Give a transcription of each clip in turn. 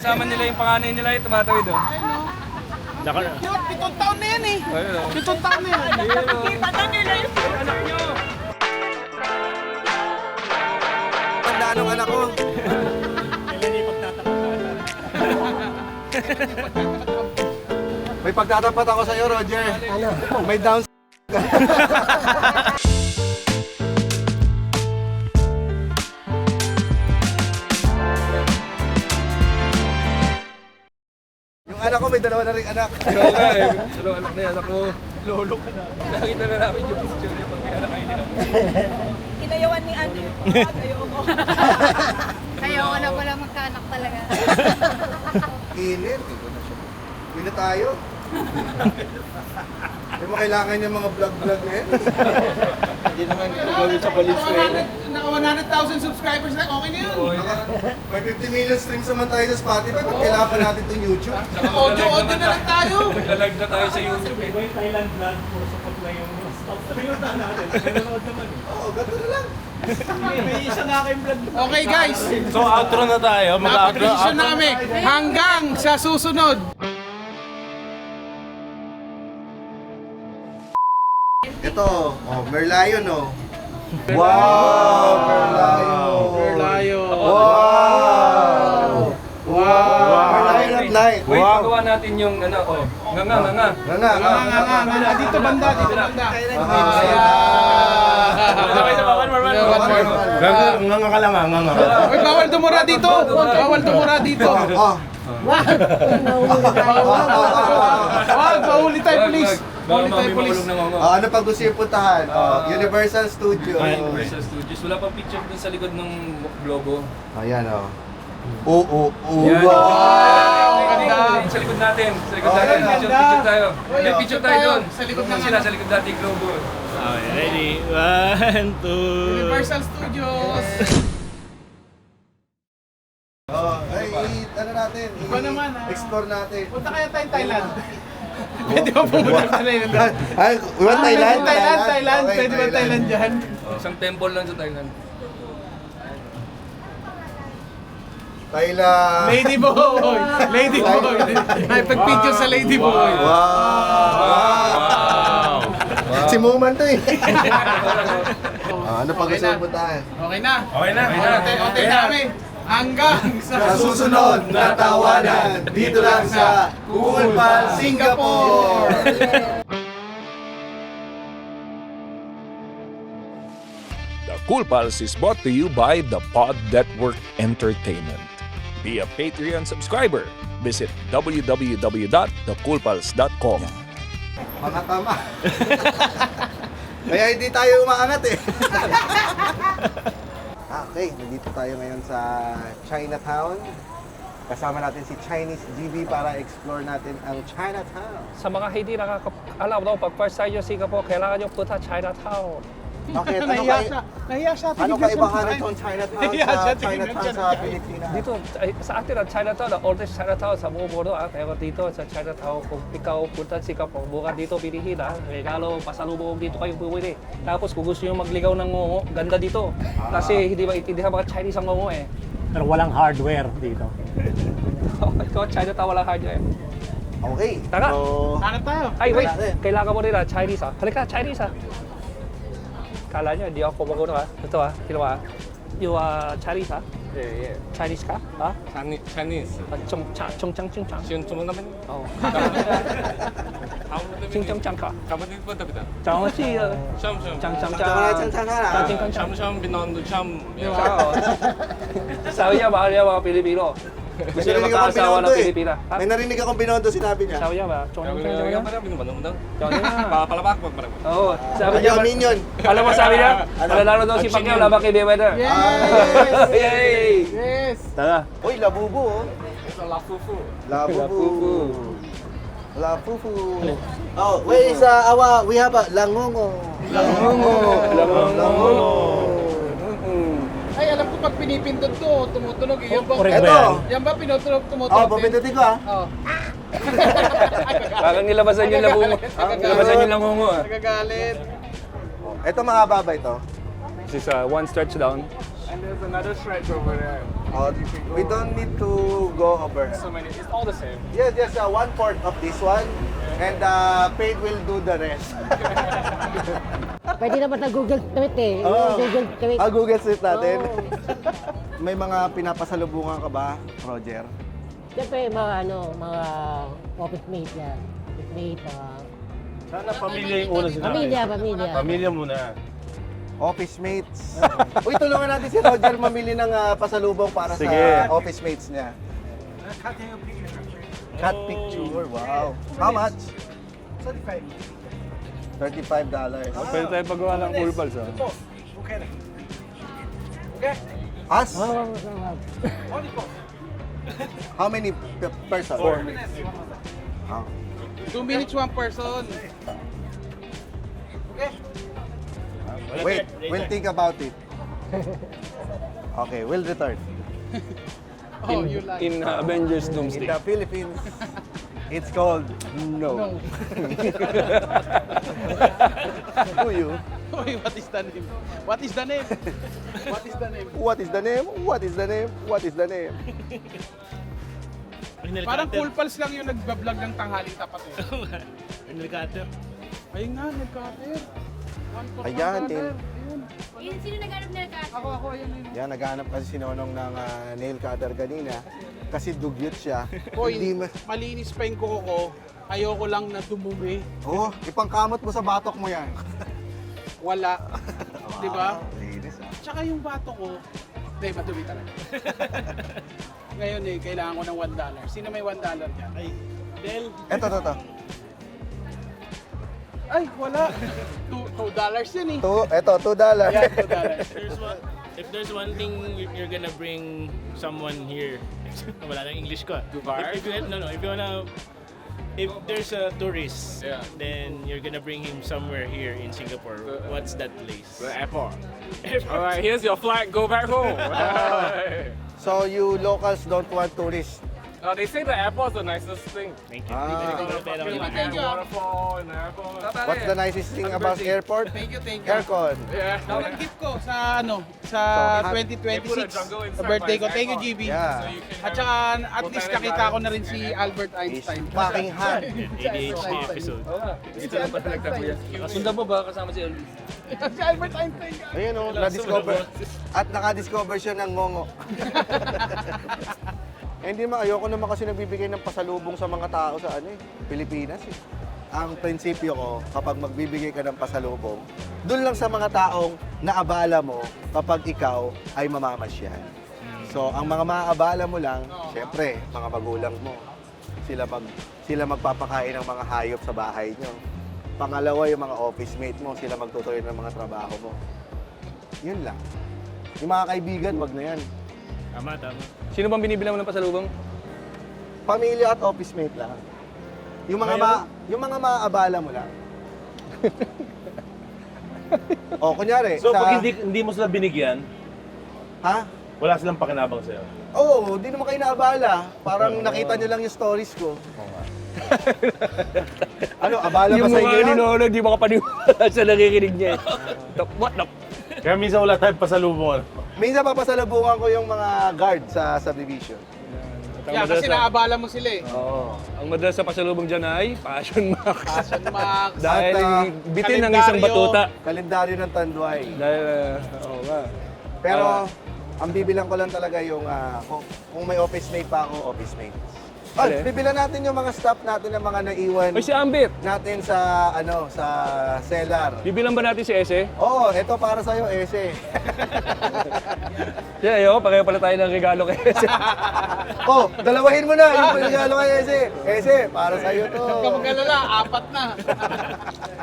Sama nila yung panganay nila yung tumatawid oh. Pitong taon na yan eh. Ayun oh. Pitong taon na yan. Nakikita na nila yung Anak nyo! Tandaan ng anak ko. May pagtatapat ako sa'yo, Roger. Ano? May down. Yung anak ko, may dalawa na rin anak. Oo nga eh. Dalawang anak na yan. Anak mo. Lolo ka na. Nakita na namin yung picture niya pag may anak kayo nila. Kinayawan ni Ate. Ayoko. Ayoko na pala magkaanak talaga. Init. Uwi na tayo. Hindi mo kailangan yung mga vlog-vlog na yan. Hindi naman gagawin sa police training. Naka 100,000 subscribers na, okay na yun. May 50 million streams naman tayo sa Spotify. Ba't kailangan pa natin itong YouTube? Audio na lang tayo. Maglalag na tayo sa YouTube eh. Thailand vlog, puro support lang yung stop. Pinuntahan natin, nanonood naman. Oo, ganito na lang. May isa na kayong vlog. Okay guys, So outro na tayo, napag-desisyon na kami. Hanggang sa susunod. Ito, Merlion, oh. Wow! Merlion! Merlion. Wow! Wow! Merlion at night. Wait, pagawa natin yung ano, oh. Nga. Nga. Dito banda, dito banda. Nga ka lang, nga. Uy, bawal dumura dito. Bawal dumura dito. Oh. Wag, bahuli tayo, please. Baka Bahuli tayo, may please. makulong na mga. Oh, ano pag gusto yung puntahan? Oh, Universal Studios. Universal Studios. Wala pang picture dun sa likod ng logo. Ayan, oh. Oo, Yan. Wow! Ganda. Sa likod natin. Sa likod Oh, natin. ganda. Picture tayo. May Oh, picture tayo doon. sa likod ng Sila ano. sa likod natin yung logo. Okay, ready? 1, 2. Universal Studios. Oh, ay, ano natin? Iba naman, ah. Explore natin. Punta kaya tayong Thailand. Pwede ba pumunta sa Thailand? Ay, we want Thailand? Thailand. Okay, Pwede ba Thailand dyan? Isang temple lang sa Thailand. Thailand. Lady Boy! Lady Boy! Ay, pag-video sa Lady Boy. Wow! Si Moman to eh. Ano pa gusto mo puntahan? Okay na. Okay na. Okay na kami. Hanggang Sa susunod na tawanan, dito lang sa Cool Pal, Singapore! The Cool Pals is brought to you by the Pod Network Entertainment. Be a Patreon subscriber. Visit www.thecoolpals.com. Mga tama. Kaya hindi tayo umaangat eh. Okay, nandito tayo ngayon sa Chinatown. Kasama natin si Chinese GB para explore natin ang Chinatown. Sa mga hindi nakakaalam daw, pag first time yung Singapore, kailangan yung punta Chinatown. Bakit? Nahiya siya. Ano kaibahan nitong Chinatown Nahiya sa siya, Chinatown tingnan sa siya. Pilipinas? Dito, sa atin ang Chinatown, the oldest Chinatown sa buong mundo. Pero dito sa Chinatown, kung ikaw punta sa Singapore, bukan dito pilihin regalo, pasalubong dito kayo pumili. Tapos kung gusto nyo magligaw ng ngongo, ganda dito. Kasi hindi maintindihan mga Chinese ang ngongo eh. Pero walang hardware dito. Ikaw, Chinatown walang hardware. Okay. Tara. So, Hanap tayo. Ay, wait. natin. Kailangan mo rin Chinese Halika, Chinese Kala nyo, hindi ako pumagulo Ito kinuha. You Chinese Yeah. Chinese ka? Ha? Chinese. 총창칭창. Yun, sumunod namin. 어. 칭칭창 ka. Kapatid po, tabi na. 정시 Siyam. 짱짱짱. 짱짱짱. 짱짱짱. Siyam, binondo, siyam. Sabi niya, mahal niya mga Pilipino. Gusto niya makaasawa ng Pilipina. Ha? May narinig akong binondo sinabi niya. Sabi niya ba? Yung 쫑쫑쫑. parang binubandong daw. 쫑쫑. Palabak po, parang. Oo. Sabi niya, Ayaw, minion. alam mo sabi niya? Malalaro daw si Pacquiao laban kay Mayweather. Yay! Yes. Tara. Uy, labubo oh. Ito, lafufu. Labubu. Labubu. Oh, wait, we have a langongo. Langongo. Ay, alam ko pag pinipindot to, tumutunog. Yan ba? Correct ba Eto. yan? Yan ba pinutunog, Oh, tumutunog? papindutin ko ah. Oh. Parang nilabasan yung labungo. Nilabasan yung langungo. Nagagalit. Ito mahaba ba ito? This is one stretch down. And there's another stretch over there. We don't need to go over. So many. It's all the same. Yeah, just 1/4 of this one. And paid will do the rest. Pwede naman na Google Tweet eh. Oo. Google Tweet. Google Street natin. May mga pinapasalubungan ka ba, Roger? Siyempre, mga office mate yan. Office mate, Sana pamilya yung una sinabi. pamilya. Pamilya muna. Office mates. Uy, tulungan natin si Roger mamili ng pasalubong para Sige. sa office mates niya. Cut picture, wow. How much? $35. Pwede tayo pagawa ng cool pals, ah. Us? How many person? 4 minutes. 2 minutes, 1 person. Wait, we'll think about it. Okay, we'll return. In Avengers In Doomsday. the Philippines, it's called no. Who you? Uy, what is the name? What is the name? What is the name? What is the name? What is the name? What is the name? Parang Cool Pals lang yung nagbablog ng tanghaling tapat eh. Arnel Cutter. Ayun nga, nag-cutter. Ayan, Yun, sino naghanap na nagkasa? Ako, ayun yun. Yan, naghanap kasi si Nonong ng nail cutter kanina. Kasi dugyot siya. Hoy, Hindi malinis pa yung kuko ko. Ayoko lang na dumumi. Oh, ipangkamot mo sa batok mo yan. Wala. Di ba? Linis ah. Tsaka yung bato ko, hindi, madumi talaga. Ngayon eh, kailangan ko ng $1. Sino may $1 dyan? Ay, Del. Eto. Ay, wala. $2 yan eh. Eto, $2. Yan, $2. If there's one thing you're gonna bring someone here, wala nang English ko. Dubai? If there's a tourist, Yeah. then you're gonna bring him somewhere here in Singapore. What's that place? The airport. Alright, here's your flight. Go back home. So you locals don't want tourists. They say the airport's the nicest thing. Thank you. Ah. Thank you. Waterfall and airport. What's the nicest thing about airport? Thank you. Aircon. Yeah. Yung gift ko sa sa So, 2026 sa birthday ko. Thank you, GB. Yeah. At saka at least nakita ko na rin si Albert Is Einstein. fucking hot. ADHD episode. Dito lang pala nagtakuya. Sundan mo ba kasama si Elvis? Si Albert Einstein. Ayun oh, na-discover. At naka-discover siya ng ngongo. Hindi naman, ayoko naman kasi nagbibigay ng pasalubong sa mga tao sa Pilipinas eh. Ang prinsipyo ko, kapag magbibigay ka ng pasalubong, doon lang sa mga taong naabala mo kapag ikaw ay mamamasyal. So, ang mga maaabala mo lang, syempre, mga magulang mo. Sila magpapakain ng mga hayop sa bahay nyo. Pangalawa, yung mga office mate mo, sila magtutuloy ng mga trabaho mo. Yun lang. Yung mga kaibigan, wag na yan. Tama. Sino bang binibilang mo ng pasalubong? Pamilya at office mate lang. Yung mga maaabala mo lang. O, kunyari, So, pag hindi mo sila binigyan, Ha? wala silang pakinabang sa'yo. Oo, hindi naman kayo naabala. Parang nakita nyo lang yung stories ko. Ano, abala ba sa inyo yun? Nonong, di makapaniwala sa nakikinig niya eh. What the? Kaya minsan wala tayong pasalubong. Minsan papasalubungan ko yung mga guard sa subdivision. Yeah, kasi naabala mo sila eh. Oo. Ang madalas sa pasalubong dyan ay Passion Max. Passion Max. Dahil At, bitin ng isang batuta. Kalendaryo ng Tanduay. Dahil, oo nga. Pero, ang bibilang ko lang talaga yung, kung may office mate pa ako, office mate. Oh, Alin? bibilang natin yung mga staff natin ng mga naiwan Ay, si Ambit. natin sa, sa cellar. Bibilang ba natin si Ese? Oo, ito para sa'yo, Ese. Yeah, ayo, pareho pala tayo ng regalo kay Ese. Oh, dalawahin mo na yung regalo kay Ese. Ese, para sa'yo to. Huwag ka mag-alala, 4 na.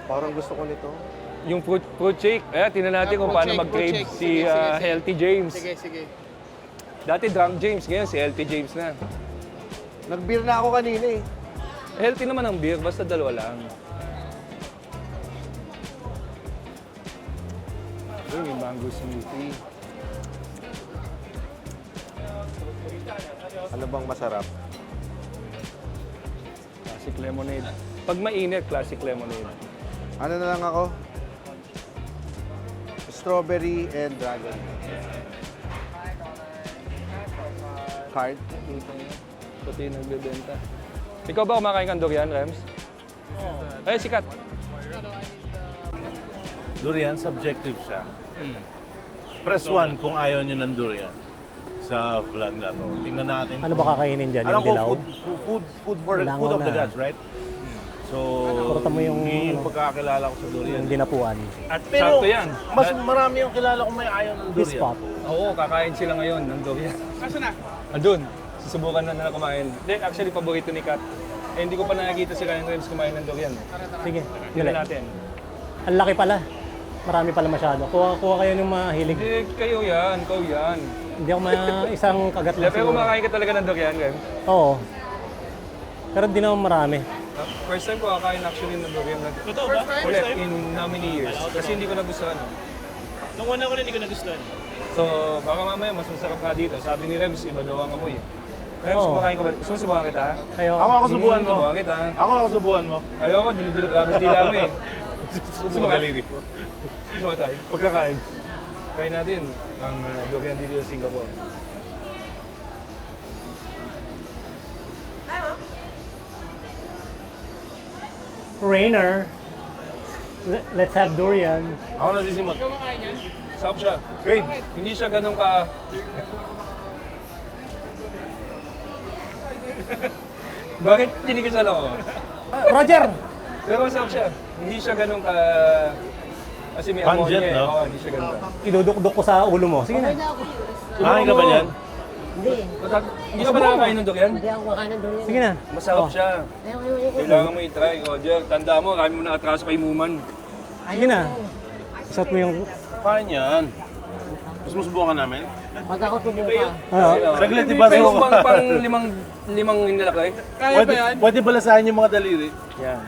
Parang gusto ko nito. Yung fruit shake. Tingnan natin kung paano mag-crave si Healthy James. Sige. Dati Drunk James, ngayon si Healthy James na. Nag-beer na ako kanina eh. Healthy naman ang beer, basta dalawa lang. Uy, may mango smoothie. Ano bang masarap? Classic lemonade. Pag mainit, classic lemonade. Ano na lang ako? Strawberry and dragon. cart. Puti yung nagbebenta. Ikaw ba kumakain kang durian, Rems? Oo. Ay, sikat. Durian, subjective siya. Press 1 kung ayaw nyo ng durian sa vlog na to. Tingnan natin. Ano ba kakainin dyan? Alam Yung ko, dilaw? food of the gods, right? So, Kurutan mo yung, yun yung ano, pagkakakilala ko sa durian. Yung dinapuan. At Pero, sakto yan. mas marami yung kilala kong may ayaw ng Fish durian. pot. Oo, kakain sila ngayon ng durian. Asa na? Andun, susubukan na nila kumain. Hindi, actually, paborito ni Kat. Eh, hindi ko pa nakikita sila yung Rems kumain ng durian. Sige, Tignan dali. natin. Ang laki pala. Marami pala masyado. Kuha kayo ng mahilig. Hindi, kayo yan, ikaw yan. Hindi ako isang kagat Hindi, lang pero siguro. kumakain ka talaga ng durian, Rems. Oo. Pero di naman marami. First time ko kakain actually ng durian. Totoo ba? Ulit, in how many years? Kasi hindi ko nagustuhan. Nung una ko rin hindi ko nagustuhan. So, baka mamaya mas masarap nga dito. Sabi ni Rems, iba daw ang amoy. Rems, Oo. kumakain ka ba? Gusto mo subukan kita? Kayo, Ako subuhan mo. Subukan kita. Ako subuhan mo. Ayoko, dilidilot kami dila mo eh. Subukan daliri. Subukan tayo. Pagkakain. Kain natin ang durian dito sa Singapore. Rainer. Let's have durian. Ako nasisimot. Sarap siya. Great. Hindi siya ganun ka... Bakit tinigisan ako? Roger! Pero masarap siya. Hindi siya ganun ka... Kasi may Pungent, ammonia eh. no? Oo, hindi siya ganun. Idudukduk ko sa ulo mo. Sige na. Kain ka ba yan? Hindi. Hindi ka ba nakakain ng durian? Hindi ako makain ng durian. Sige na. Masarap siya. Kailangan mo i-try, Roger. Tanda mo, kami mo na-atraso kay Muman. Sige na. Isot mo yung... Kain yan. Gusto mo subukan namin? Pag ako subukan. Oo. Saglit, di ba? Pero Subukan. pang limang nilakay. Kaya ba yan? Pwede balasahin yung mga daliri. Yan.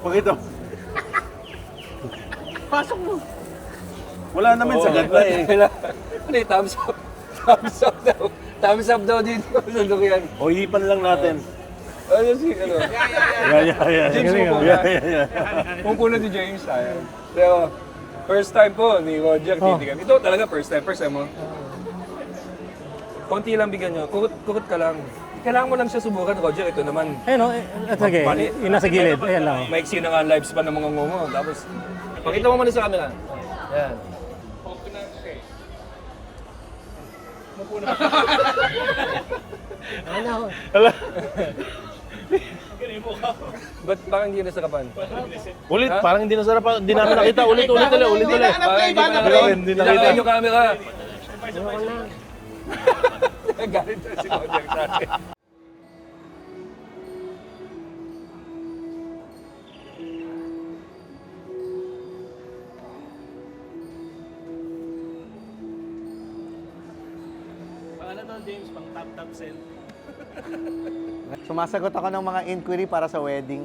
Pakita. Pasok mo. Wala naman sagad na eh. Ano yung thumbs up? Thumbs up daw. Thumbs up daw dito sa durian. O hipan lang natin. Ano si, ano? Yeah. James Galing, mo Yeah. Kung puno si James, tayo. Pero, first time po ni Roger, titigan. Ito talaga first time mo. Konti lang bigyan nyo. Kurot ka lang. Kailangan mo lang siya subukan, Roger. Ito naman. Ayun o. Sige. Yung nasa gilid. Ayan lang. Maiksi na nga ang lifespan ng mga ngungo. Tapos, pakita mo muna sa camera. Yan. Ano? Ba't parang hindi nasarapan? Ulit, Ha? parang hindi nasarap. Hindi namin nakita. Ulit. Parang hindi pa Hindi nakita. yung camera. Galit na si Roger sa akin. Ano to, James? Pang top cent. Sumasagot ako ng mga inquiry para sa wedding.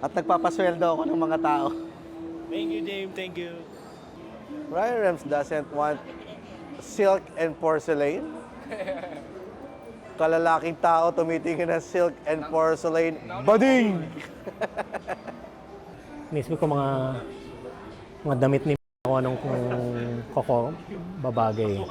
At nagpapasweldo ako ng mga tao. Thank you, James. Thank you. Ryan Rems doesn't want silk and porcelain. Kalalaking tao tumitingin ng silk and porcelain. Bading! Inisip ko mga damit ni kung anong koko babagay.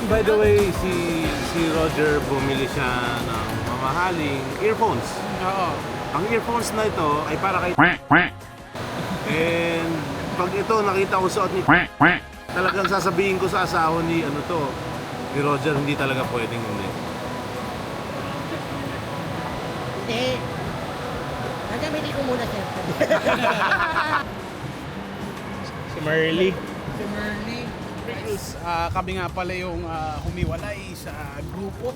By the way, si Roger bumili siya ng mamahaling earphones. Oo. Ang earphones na ito ay para kay And pag ito nakita ko suot ni talagang sasabihin ko sa asawa ni ni Roger, hindi talaga pwedeng hindi. Hindi. Nagkamili ko muna siya. Si Merly. Si Merly. Kami nga pala yung humiwalay sa grupo.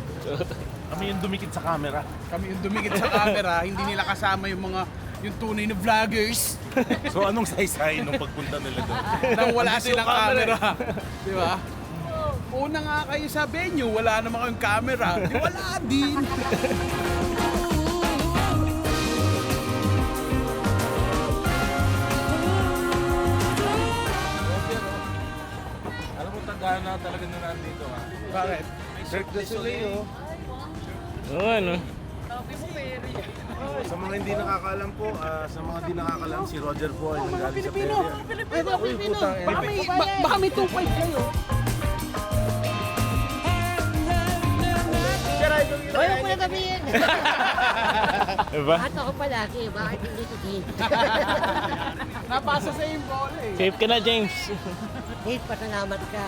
Kami yung dumikit sa camera. Kami yung dumikit sa camera. Hindi nila kasama yung mga Yung tunay na vloggers. So anong saysay nung pagpunta nila doon? Nang wala silang camera. Di ba? Una nga kayo sa venue, wala naman kayong camera. Di wala din. Alam mo, tandaan na talaga na nandito ha. Bakit? Cirque du Soleil oh. Oo, ano? Sa mga hindi nakakaalam po, sa mga hindi nakakaalam, si Roger po ay nanggaling sa Peria. Baka may 2.5 kayo. Hoy, huwag mo na sabihin. Diba? At ako palagi, bakit hindi titin? Napasa sa yung bola eh. Safe ka na, James. Dave, pasalamat ka.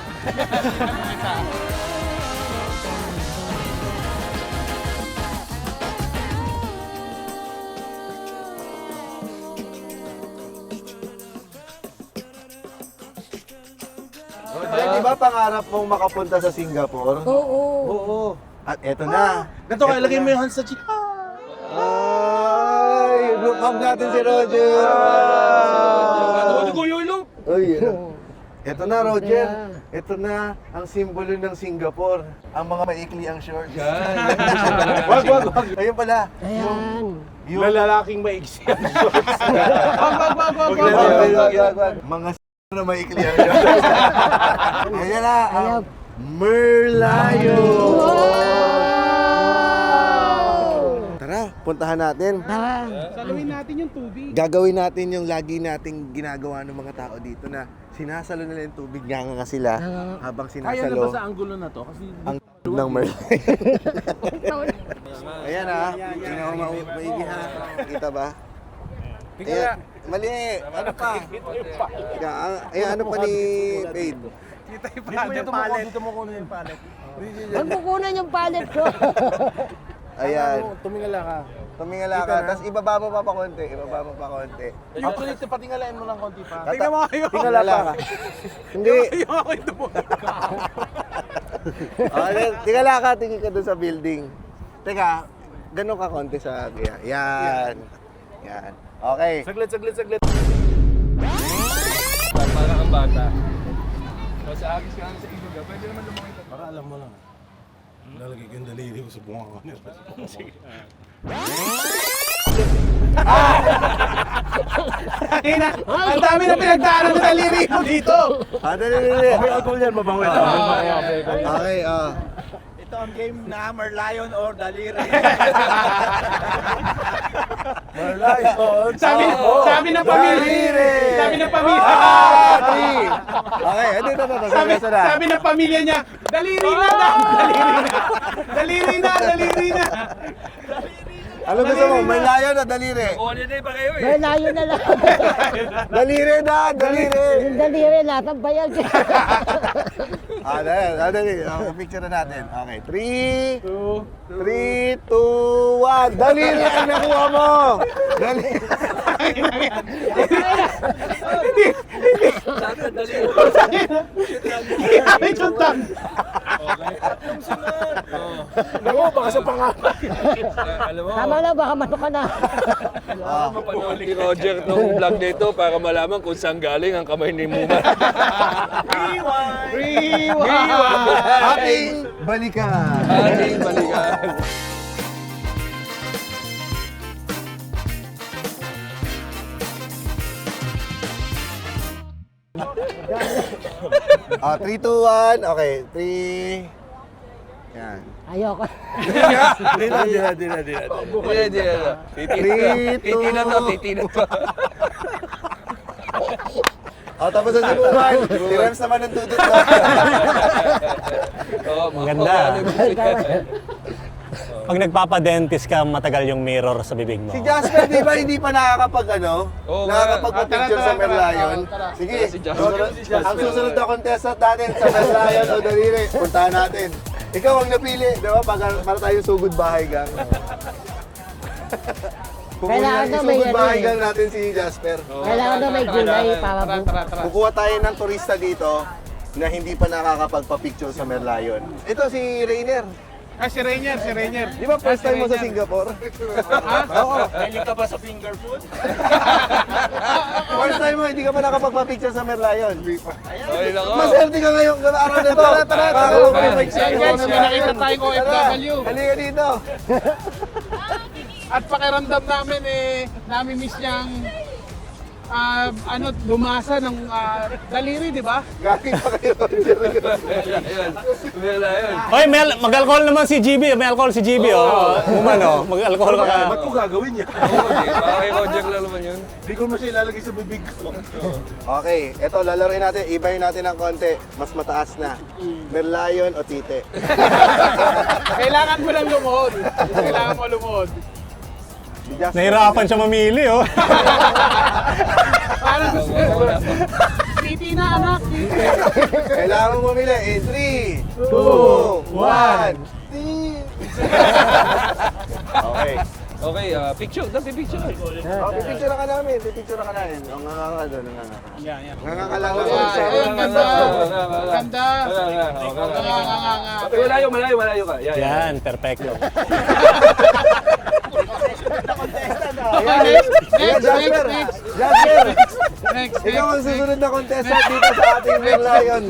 Ay, di ba pangarap mong makapunta sa Singapore? Oo. Oo. At eto na. Ganito ka, ilagay mo yung hands sa cheek. Ay, group hug natin si Roger. Uy, eto na, Roger. Ito na ang simbolo ng Singapore. Ang mga maikli ang shorts. Wag. Ayun pala. Ayan. Yung Lalaking maigsi ang shorts. wag. Mga na maikli ang shorts. Ayan na. ang Merlion. Tara, puntahan natin. Saluhin natin yung tubig. Gagawin natin yung lagi nating ginagawa ng mga tao dito na sinasalo nila yung tubig nga sila habang Kaya na ba sinasalo sa anggulo na to? Kasi ang ng Merlion. Ayan ha, tingnan mo maigi ha. Kita ba? Ayan, mali. Ano pa? Ayan, ano pa ni Fade? dito mo kunin yung palet. Huwag mo kunan yung pallet ko. Ayan. Tumingala ka. Tumingala ka, tapos ibaba mo pa konti. Actually, patingalain mo lang konti pa. Tingnan mo kayo. Tingala ka. Hindi. Yung ako ito po. Tingala ka, tingin ka doon sa building. Teka, ganun ka konti sa kaya. Yan. Okay. Saglit. Para kang bata. O sa agis ka sa ilog, pwede naman lumangit. Para alam mo lang. Lalagay ko yung daliri ko sa bunga ko. Sige. Ang dami na pinagdaanan ng daliri mo dito. Dali. May alcohol yan, mabango yan. Okay, Ito ang game na Merlion or Daliri. Merlion. Sabi ng pamilya. Sabi ng pamilya. Okay, ito. Sabi ng pamilya niya, daliri na. Ano gusto mo? May layo na daliri. O, ano pa kayo eh? May layo na lang. Daliri. Yung daliri, latang bayag. Dali. Picture na natin. Okay, 3, 2, 1. Daliri ang nakuha mo. Daliri. Ay, chuntang. Naku, baka sa pangalan. Alam mo, Tama na, baka matok ka na. mapanood ni Roger tong vlog nito para malaman kung saan galing ang kamay ni Muma. Ating balikan. Ating balikan. Ah, 3, 2, 1. Okay, 3. Yan. Ayoko. Di na. Hindi. Titi na to. Tapos na si Buman. Si Rems naman ng dudot na. Ang ganda. Pag nagpapadentist ka, matagal yung mirror sa bibig mo. Si Jasper, di ba hindi pa nakakapag-picture sa Merlion? Sige, Si Jasper. ang susunod na contestant natin sa Merlion o Daliri, puntahan natin. Ikaw ang napili, di ba? Para tayong sugod bahay gang. Kailangan na may Sugod bahay ano eh. gang natin si Jasper. Kailangan na may gulay para Kukuha tayo ng turista dito na hindi pa nakakapagpa-picture sa Merlion. Ito si Rainer. Si Rainier. Di ba first time mo sa Singapore? Oo. Galing ka ba sa finger food? First time mo, hindi ka pa nakapagpa-picture sa Merlion. Ay, nako. Maserte ka ngayong araw na to. Tara. Guys, may nakita tayong OFW. Halika dito. At pakiramdam namin nami-miss niyang dumasa ng daliri, di ba? Galing pa kayo. Ayun. Wala yun. Hoy, mag-alcohol naman si GB. May alcohol si GB, oh. Umano, mag-alcohol ka. Ba't ko gagawin niya? Baka kay Kojak lang naman yun. Hindi ko mo siya ilalagay sa bibig ko. Okay, eto lalaroin natin. Ibahin natin ng konti. Mas mataas na. Merlion o Tite. Kailangan mo lang lumuhod. Kailangan mo lumuhod. Nahirapan siya mamili, oh. Parang gusto mo. Titi na, anak. Titi. Kailangan mo mamili. 3, 2, 1. Okay. Okay, picture. Dati picture. Pipicture ka namin. Ang nga doon. Yan. Nga ka lang. Ayun, ganda. Ganda. Malayo ka. Yan, perfecto. Jasper! Next. Ikaw ang susunod na contestant dito sa ating Merlion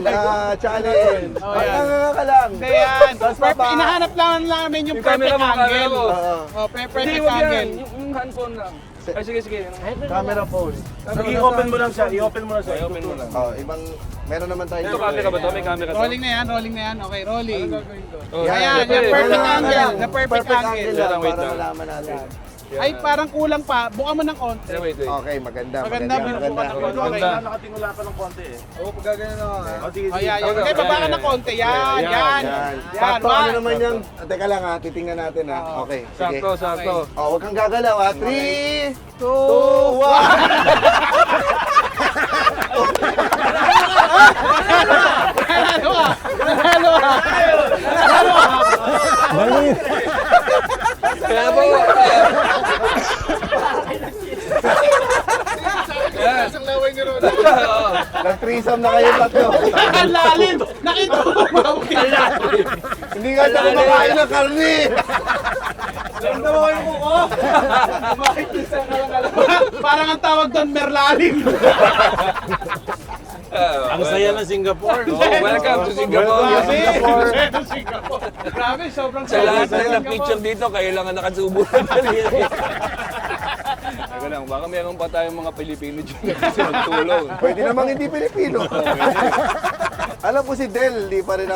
challenge. Nga ka lang. Ayan. Tapos papa. Inahanap lang namin yung Yung camera perfect mo, camera angle. mo. Oh, Hindi, perfect wag yan. angle. Yung handphone lang. Ay, sige. Camera phone. I-open mo lang siya. I-open mo lang siya. I-open mo lang. Ibang, meron naman tayo. Ito camera ba to? May camera to? Rolling na yan. Okay, rolling. Oh, Ayan, syempre. yung perfect Kailangan angle. lang. The perfect angle. lang Wait para lang. malaman natin. Ay, parang kulang pa. Buka mo ng konti. Wait. Okay, maganda. Maganda. Nakatingula pa ng konti eh. Oo, pagkaganyan na nga. O, sige, Ayan. Okay, baba ka ng konti. Yan. Sakto, ano One. naman yan? Teka lang ha, titingnan natin ha. Okay, sige. Sakto. Huwag kang gagalaw ha. 3, 2, 1. Kaya po. Isang laway ni Ron. Nag-threesome na kayo tatlo. Ang lalim. Nakita mo ba? Hindi nga siya kumakain ng karni. Parang ang tawag doon, Merlalim. Ang saya ng Singapore. Welcome to Singapore. Grabe, sobrang Sa lahat ng picture dito, kailangan nakasubo na daliri. Teka lang, baka meron pa tayong mga Pilipino dyan kasi magtulong. Pwede namang hindi Pilipino. Alam ko si Del, di pa rin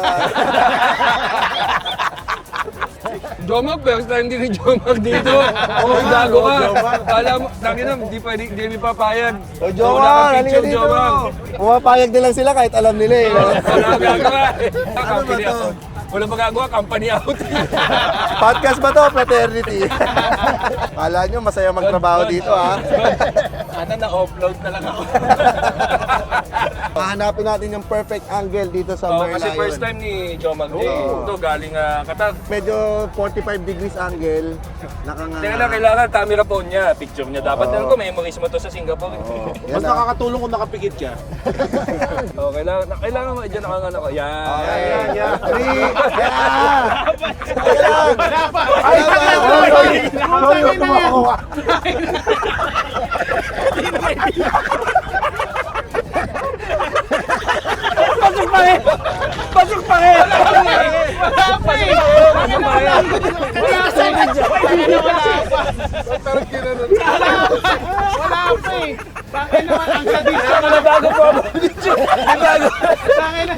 Jomag, first time din ni Jomag dito. Oo, gago ka. Alam mo, tangin na, hindi papayag. O Jomar, halika dito. Pumapayag na lang sila kahit alam nila eh. Wala gagawa. Ano ba to? Wala magagawa, company out. Podcast ba to? Fraternity. Kala nyo, masaya magtrabaho dito ha. Sana na-upload na lang ako. Hahanapin natin yung perfect angle dito sa Oo, Merlion. kasi first time ni Jomag ito, galing Qatar. Medyo 45 degrees angle. Nakanganga. Teka lang, kailangan camera phone niya, picture niya. Dapat alam ko, memories mo to sa Singapore. Mas nakakatulong kung nakapikit ka. Oo, kailangan mo, dyan nakangana ko. Yan. Yan. 3. Yan. Ay, Pasok pa rin! Wala pa eh. Bakit naman ang sadista? Bago po ako video.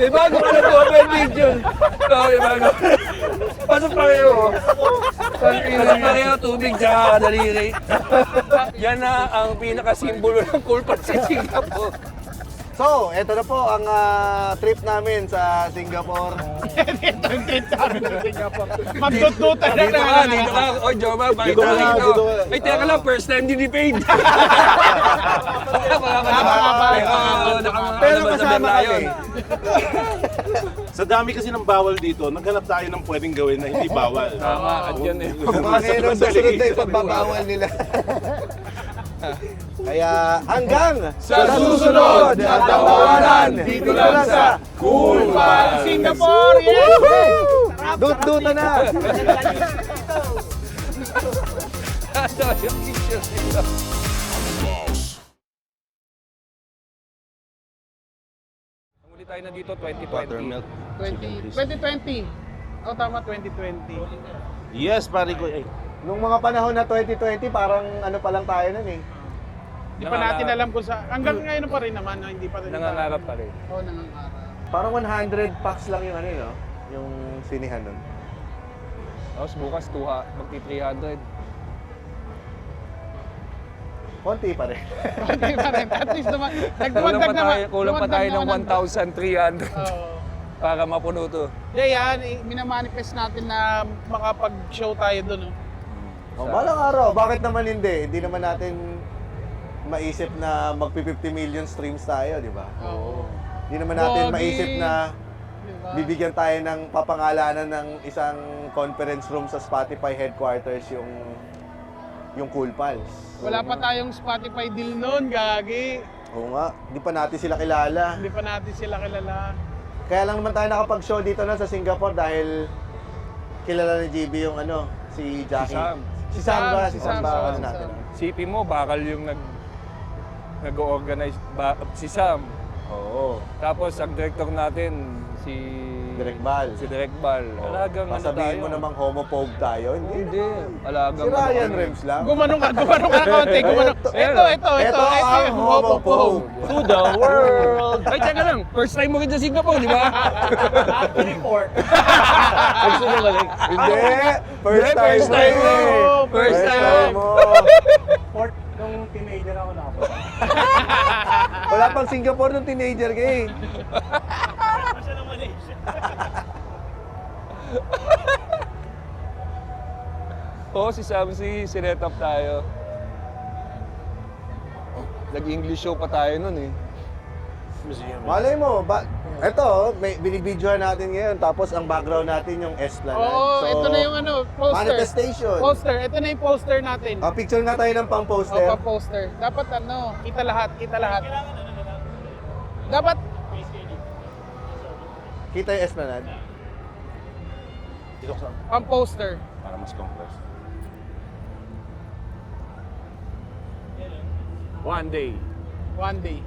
Bago po ako video. Oo, bago. Pasok pa rin ako. Pasok pa rin ako, tubig tsaka daliri. Yan na ang pinakasimbolo ng cool pa sa Singapore. So, eto na po ang trip namin sa Singapore. Ito yung trip namin ng Singapore. Magtututan na Dito ka. Oy, Jomar, bakit ka dito? Ay, teka lang, first time din i-paid. Pero kasama kami. Sa dami kasi ng bawal dito, naghanap tayo ng pwedeng gawin na hindi bawal. Tama, at yan eh. Bakit nung susunod na yung pagbabawal nila. Kaya hanggang sa susunod na tawanan dito lang sa Cool Pal Singapore! Yeah! Duta na! Ano yung picture nito? Ang uli tayo na dito, 2020. 2020. Oh, tama, 2020. Yes, pare ko. Eh. Nung mga panahon na 2020, parang ano pa lang tayo nun eh. Hindi pa natin alam kung sa... Hanggang ngayon pa rin naman, hindi pa rin. Nangangarap pa rin. Oo, nangangarap. Parang 100 packs lang yung ano yun, no? Yung sinihan nun. Tapos bukas, magti 300. Konti pa rin. Hindi pa rin. At least naman, Kulang pa tayo ng dumagdag 1,300 Oo. para mapuno to. Hindi yan, minamanifest natin na makapag-show tayo doon. Oh, balang araw, bakit naman hindi? Hindi naman natin maisip na magpi-50 million streams tayo, di ba? Oo. Hindi naman natin Gogi. maisip na Diba? bibigyan tayo ng papangalanan ng isang conference room sa Spotify headquarters yung Cool Pals. Wala pa tayong Spotify deal noon, gagi. Oo nga, hindi pa natin sila kilala. Hindi pa natin sila kilala. Kaya lang naman tayo nakapag-show dito na sa Singapore dahil kilala ni GB yung ano, si Jackie. Sam. Si Sam ba? Si Si Sam Sam, ba? si Ano Sam. natin? Sipin mo, bakal yung nag-organize si Sam. Oo. Tapos ang director natin, si Direk Bal. Si Direk Bal. Alagang ano Sasabihin tayo. mo namang homophobe tayo? Hindi. Hindi. Alagang Si Ryan ano. Rems lang. Gumanong ka konti. Ito ang yung homophobe. To the world! Ay, teka lang. First time mo rin sa Singapore, di ba? First time mo rin. Hindi. First time First time mo. mo. First time. mo. Nung teenager ako nakapunta. Wala pang Singapore nung teenager ka eh. Oo, si Samsi, sinet up tayo. Nag-English show pa tayo nun eh. Malay mo, eto, may binibidyohan natin ngayon, tapos ang background natin yung Esplanade. Oo, ito na yung ano, poster. Manifestation. Poster, ito na yung poster natin. Picture nga tayo ng pang-poster. O, poster. Dapat ano, kita lahat. Dapat, Kita yung Esplanade. pang-poster. Para mas compress. One day. One day.